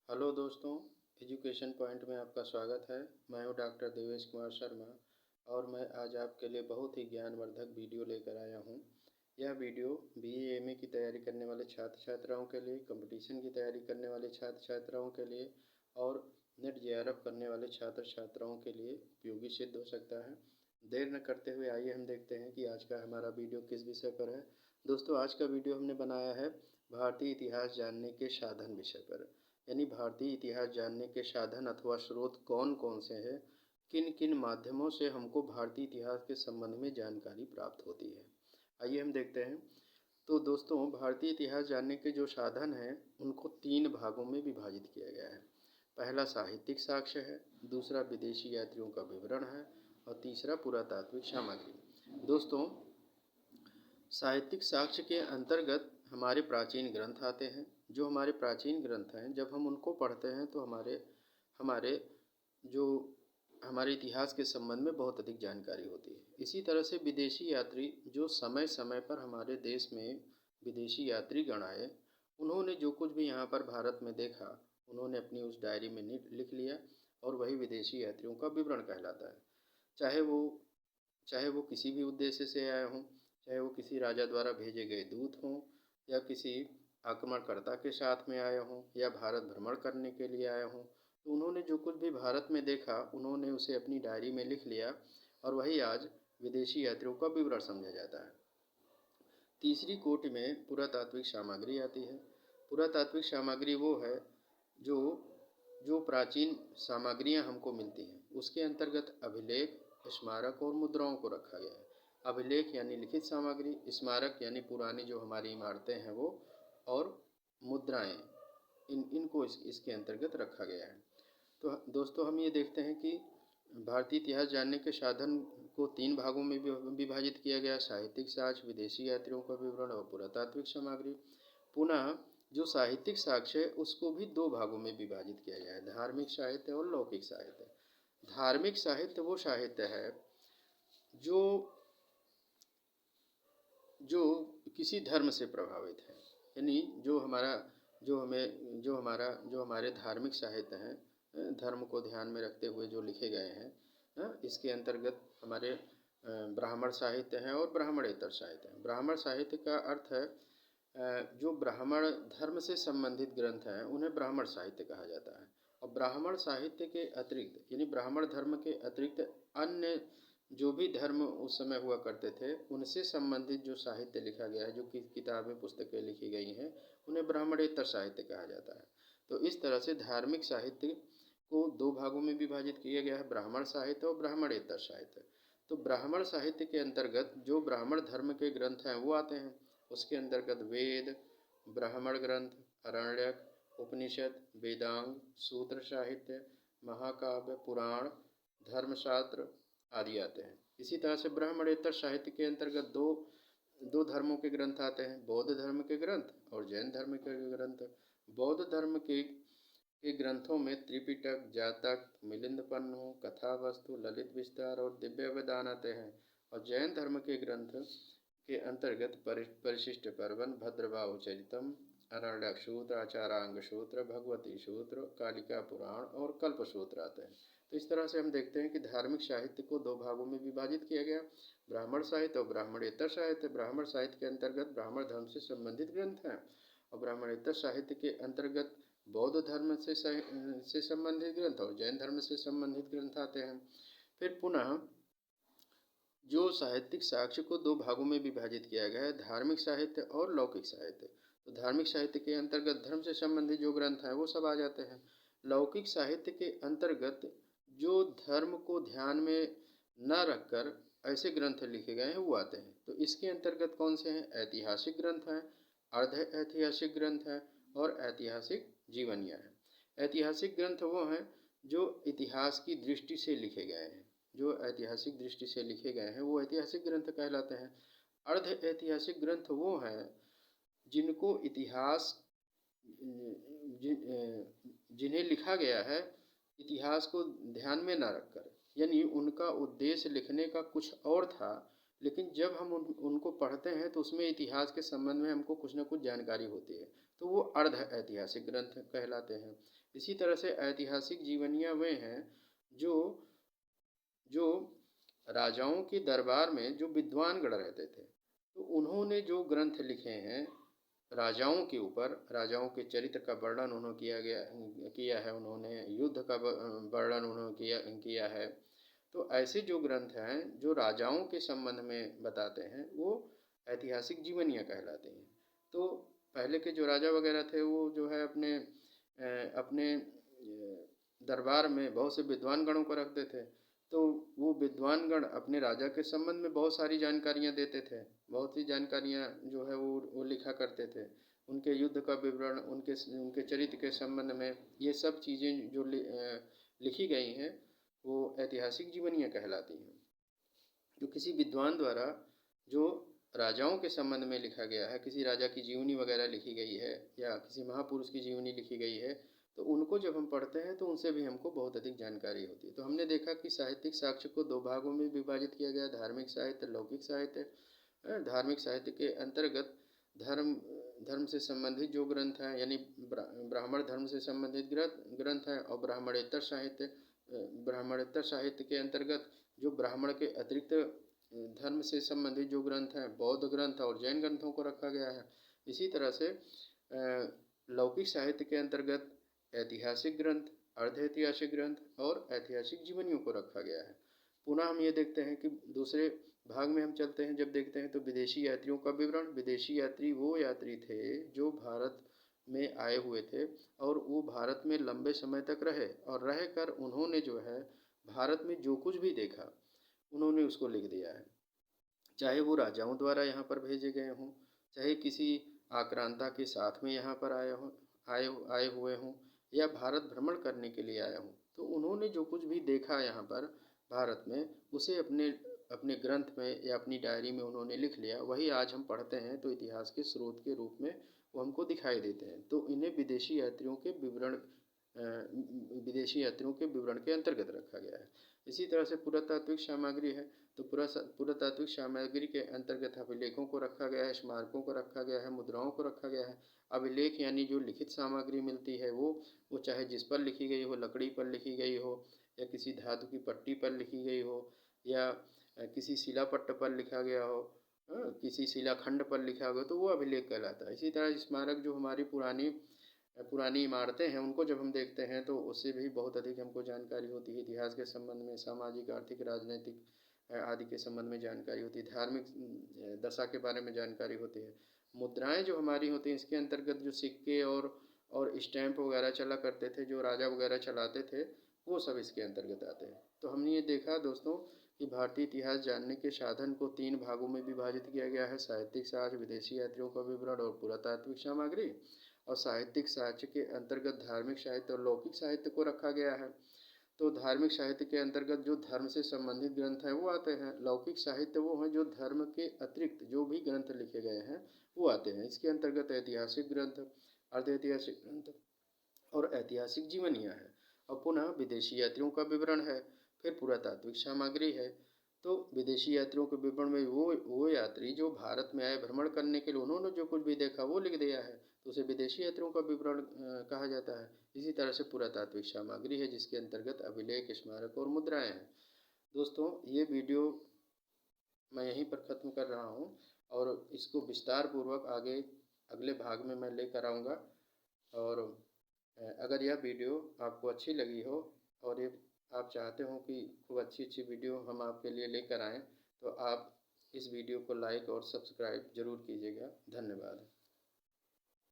Hello दोस्तों, education point में आपका स्वागत है। मैं हूं डॉक्टर देवेश कुमार शर्मा और मैं आज आपके लिए बहुत ही ज्ञानवर्धक वीडियो लेकर आया हूं। यह वीडियो बीए एमए की तैयारी करने वाले छात्र छात्राओं के लिए, कंपटीशन की तैयारी करने वाले छात्र छात्राओं के लिए और नेट जेआरएफ करने वाले छात्र छात्राओं के लिए उपयोगी सिद्ध हो सकता है। देर न करते हुए आइए हम देखते हैं कि आज का हमारा वीडियो किस विषय पर है। दोस्तों, आज का वीडियो हमने बनाया है भारतीय इतिहास जानने के साधन विषय पर, यानी भारतीय इतिहास जानने के साधन अथवा स्रोत कौन कौन से हैं, किन किन माध्यमों से हमको भारतीय इतिहास के संबंध में जानकारी प्राप्त होती है। आइए हम देखते हैं। तो दोस्तों, भारतीय इतिहास जानने के जो साधन हैं उनको 3 भागों में विभाजित किया गया है। पहला साहित्यिक साक्ष्य है, दूसरा विदेशी यात्रियों का विवरण है और तीसरा पुरातात्विक सामग्री। दोस्तों, साहित्यिक साक्ष्य के अंतर्गत हमारे प्राचीन ग्रंथ आते हैं। जो हमारे प्राचीन ग्रंथ हैं, जब हम उनको पढ़ते हैं तो हमारे जो हमारे इतिहास के संबंध में बहुत अधिक जानकारी होती है। इसी तरह से विदेशी यात्री जो समय समय पर हमारे देश में विदेशी यात्री गण आए, उन्होंने जो कुछ भी यहाँ पर भारत में देखा उन्होंने अपनी उस डायरी में लिख लिया और वही विदेशी यात्रियों का विवरण कहलाता है। चाहे वो किसी भी उद्देश्य से आए हों, चाहे वो किसी राजा द्वारा भेजे गए दूत हों या किसी आक्रमणकर्ता के साथ में आए हों या भारत भ्रमण करने के लिए आए हों, तो उन्होंने जो कुछ भी भारत में देखा उन्होंने उसे अपनी डायरी में लिख लिया और वही आज विदेशी यात्रियों का विवरण समझा जाता है। तीसरी कोटि में पुरातात्विक सामग्री आती है। पुरातात्विक सामग्री वो है जो जो प्राचीन सामग्रियाँ हमको मिलती हैं, उसके अंतर्गत अभिलेख, स्मारक और मुद्राओं को रखा गया है। अभिलेख यानी लिखित सामग्री, स्मारक यानी पुरानी जो हमारी इमारतें हैं वो, और मुद्राएं, इनको इसके अंतर्गत रखा गया है। तो दोस्तों, हम ये देखते हैं कि भारतीय इतिहास जानने के साधन को 3 भागों में विभाजित किया गया: साहित्यिक साक्ष्य, विदेशी यात्रियों का विवरण और पुरातात्विक सामग्री। पुनः जो साहित्यिक साक्ष्य है उसको भी 2 भागों में विभाजित किया गया है: धार्मिक साहित्य और लौकिक साहित्य। धार्मिक साहित्य वो साहित्य है जो जो किसी धर्म से प्रभावित है, यानी जो हमारे धार्मिक साहित्य हैं, धर्म को ध्यान में रखते हुए जो लिखे गए हैं, इसके अंतर्गत हमारे ब्राह्मण साहित्य हैं और ब्राह्मणेतर साहित्य हैं। ब्राह्मण साहित्य का अर्थ है जो ब्राह्मण धर्म से संबंधित ग्रंथ हैं उन्हें ब्राह्मण साहित्य कहा जाता है। और ब्राह्मण साहित्य के अतिरिक्त, यानी ब्राह्मण धर्म के अतिरिक्त अन्य जो भी धर्म उस समय हुआ करते थे उनसे संबंधित जो साहित्य लिखा गया है, जो किताबें पुस्तकें लिखी गई हैं, उन्हें ब्राह्मणेतर साहित्य कहा जाता है। तो इस तरह से धार्मिक साहित्य को 2 भागों में विभाजित किया गया है: ब्राह्मण साहित्य और ब्राह्मणेतर साहित्य। तो ब्राह्मण साहित्य के अंतर्गत जो ब्राह्मण धर्म के ग्रंथ हैं वो आते हैं। उसके अंतर्गत वेद, ब्राह्मण ग्रंथ, आरण्यक, उपनिषद, वेदांग, सूत्र साहित्य, महाकाव्य, पुराण, धर्मशास्त्र आदि आते हैं। इसी तरह से ब्राह्मणेतर साहित्य के अंतर्गत दो धर्मों के ग्रंथ आते हैं: बौद्ध धर्म के ग्रंथ और जैन धर्म के ग्रंथ। बौद्ध धर्म के ग्रंथों में त्रिपिटक, जातक, मिलिंद पन्नु, कथा वस्तु, ललित विस्तार और दिव्य अवदान आते हैं। और जैन धर्म के ग्रंथ के अंतर्गत परिशिष्ट पर्वन, भद्रबाहु चरितम, आरण्यक सूत्र, आचारांग सूत्र, भगवती सूत्र, कालिका पुराण और कल्प सूत्र आते हैं। तो इस तरह से हम देखते हैं कि धार्मिक साहित्य को 2 भागों में विभाजित किया गया: ब्राह्मण साहित्य और ब्राह्मणेतर साहित्य। ब्राह्मण साहित्य के अंतर्गत ब्राह्मण धर्म से संबंधित ग्रंथ हैं और ब्राह्मणेतर साहित्य के अंतर्गत बौद्ध धर्म से संबंधित ग्रंथ और जैन धर्म से संबंधित ग्रंथ आते हैं। फिर पुनः जो साहित्यिक साक्ष्य को 2 भागों में विभाजित किया गया है: धार्मिक साहित्य और लौकिक साहित्य। तो धार्मिक साहित्य के अंतर्गत धर्म से संबंधित जो ग्रंथ हैं वो सब आ जाते हैं। लौकिक साहित्य के अंतर्गत जो धर्म को ध्यान में न रखकर ऐसे ग्रंथ लिखे गए हैं वो आते हैं। तो इसके अंतर्गत कौन से हैं? ऐतिहासिक ग्रंथ हैं, अर्ध ऐतिहासिक ग्रंथ हैं और ऐतिहासिक जीवनियाँ हैं। ऐतिहासिक ग्रंथ वो हैं जो इतिहास की दृष्टि से लिखे गए हैं। जो ऐतिहासिक दृष्टि से लिखे गए हैं वो ऐतिहासिक ग्रंथ कहलाते हैं। अर्ध ऐतिहासिक ग्रंथ वो हैं जिनको इतिहास जिन्हें लिखा गया है इतिहास को ध्यान में न रखकर, यानी उनका उद्देश्य लिखने का कुछ और था, लेकिन जब हम उनको पढ़ते हैं तो उसमें इतिहास के संबंध में हमको कुछ न कुछ जानकारी होती है। तो वो अर्ध ऐतिहासिक ग्रंथ कहलाते हैं। इसी तरह से ऐतिहासिक जीवनियाँ वे हैं जो जो राजाओं के दरबार में जो विद्वानगण रहते थे, तो उन्होंने जो ग्रंथ लिखे हैं राजाओं के ऊपर, राजाओं के चरित्र का वर्णन उन्होंने किया है, उन्होंने युद्ध का वर्णन उन्होंने किया है। तो ऐसे जो ग्रंथ हैं जो राजाओं के संबंध में बताते हैं वो ऐतिहासिक जीवनियाँ कहलाते हैं। तो पहले के जो राजा वगैरह थे वो जो है अपने दरबार में बहुत से विद्वान गणों को रखते थे, तो वो विद्वान गण अपने राजा के संबंध में बहुत सारी जानकारियाँ देते थे, बहुत सी जानकारियाँ जो है वो लिखा करते थे। उनके युद्ध का विवरण, उनके चरित्र के संबंध में ये सब चीज़ें जो लिखी गई हैं वो ऐतिहासिक जीवनियाँ कहलाती हैं। जो किसी विद्वान द्वारा जो राजाओं के संबंध में लिखा गया है, किसी राजा की जीवनी वगैरह लिखी गई है या किसी महापुरुष की जीवनी लिखी गई है, तो उनको जब हम पढ़ते हैं तो उनसे भी हमको बहुत अधिक जानकारी होती है। तो हमने देखा कि साहित्यिक साक्ष्य को दो भागों में विभाजित किया गया, धार्मिक साहित्य, लौकिक साहित्य। धार्मिक साहित्य के अंतर्गत धर्म से संबंधित जो ग्रंथ हैं, यानी ब्राह्मण धर्म से संबंधित ग्रंथ हैं, और ब्राह्मणेतर साहित्य के अंतर्गत जो ब्राह्मण के अतिरिक्त धर्म से संबंधित जो ग्रंथ हैं, बौद्ध ग्रंथ और जैन ग्रंथों को रखा गया है। इसी तरह से लौकिक साहित्य के अंतर्गत ऐतिहासिक ग्रंथ, अर्ध ऐतिहासिक ग्रंथ और ऐतिहासिक जीवनियों को रखा गया है। पुनः हम ये देखते हैं कि दूसरे भाग में हम चलते हैं, जब देखते हैं तो विदेशी यात्रियों का विवरण। विदेशी यात्री वो यात्री थे जो भारत में आए हुए थे और वो भारत में लंबे समय तक रहे, और रह कर उन्होंने जो है भारत में जो कुछ भी देखा उन्होंने उसको लिख दिया है। चाहे वो राजाओं द्वारा यहाँ पर भेजे गए हों, चाहे किसी आक्रांता के साथ में यहाँ पर आए हुए हों, या भारत भ्रमण करने के लिए आए हों, तो उन्होंने जो कुछ भी देखा यहाँ पर भारत में उसे अपने ग्रंथ में या अपनी डायरी में उन्होंने लिख लिया। वही आज हम पढ़ते हैं तो इतिहास के स्रोत के रूप में वो हमको दिखाई देते हैं। तो इन्हें विदेशी यात्रियों के विवरण के अंतर्गत रखा गया है। इसी तरह से पुरातात्विक सामग्री है, तो पुरातात्विक सामग्री के अंतर्गत अभिलेखों को रखा गया है, स्मारकों को रखा गया है, मुद्राओं को रखा गया है। अभिलेख यानी जो लिखित सामग्री मिलती है वो चाहे जिस पर लिखी गई हो, लकड़ी पर लिखी गई हो या किसी धातु की पट्टी पर लिखी गई हो या किसी शिलापट्ट पर लिखा गया हो, किसी शिलाखंड पर लिखा हो, तो वो अभिलेख कहलाता है। इसी तरह स्मारक जो हमारी पुरानी इमारतें हैं उनको जब हम देखते हैं तो उससे भी बहुत अधिक हमको जानकारी होती है। इतिहास के संबंध में, सामाजिक, आर्थिक, राजनीतिक आदि के संबंध में जानकारी होती है। धार्मिक दशा के बारे में जानकारी होती है। मुद्राएं जो हमारी होती हैं इसके अंतर्गत जो सिक्के और स्टैंप वगैरह चला करते थे, जो राजा वगैरह चलाते थे, वो सब इसके अंतर्गत आते हैं। तो हमने ये देखा दोस्तों कि भारतीय इतिहास जानने के साधन को 3 भागों में विभाजित किया गया है: साहित्यिक साक्ष्य, विदेशी यात्रियों का विवरण और पुरातात्विक सामग्री। और साहित्यिक साक्ष्य के अंतर्गत धार्मिक साहित्य और लौकिक साहित्य को रखा गया है। तो धार्मिक साहित्य के अंतर्गत जो धर्म से संबंधित ग्रंथ हैं वो आते हैं। लौकिक साहित्य वो हैं जो धर्म के अतिरिक्त जो भी ग्रंथ लिखे गए हैं वो आते हैं। इसके अंतर्गत ऐतिहासिक ग्रंथ, अर्ध ऐतिहासिक ग्रंथ और ऐतिहासिक जीवनियाँ हैं। और पुनः विदेशी यात्रियों का विवरण है, फिर पुरातात्विक सामग्री है। तो विदेशी यात्रियों के विवरण में वो यात्री जो भारत में आए भ्रमण करने के लिए, उन्होंने जो कुछ भी देखा वो लिख दिया है, तो उसे विदेशी यात्रियों का विवरण कहा जाता है। इसी तरह से पुरातात्विक सामग्री है जिसके अंतर्गत अभिलेख, स्मारक और मुद्राएं हैं। दोस्तों ये वीडियो मैं यहीं पर ख़त्म कर रहा हूँ और इसको विस्तार पूर्वक आगे अगले भाग में मैं लेकर आऊँगा। और अगर यह वीडियो आपको अच्छी लगी हो और ये आप चाहते हो कि खूब अच्छी वीडियो हम आपके लिए लेकर आएँ, तो आप इस वीडियो को लाइक और सब्सक्राइब ज़रूर कीजिएगा। धन्यवाद।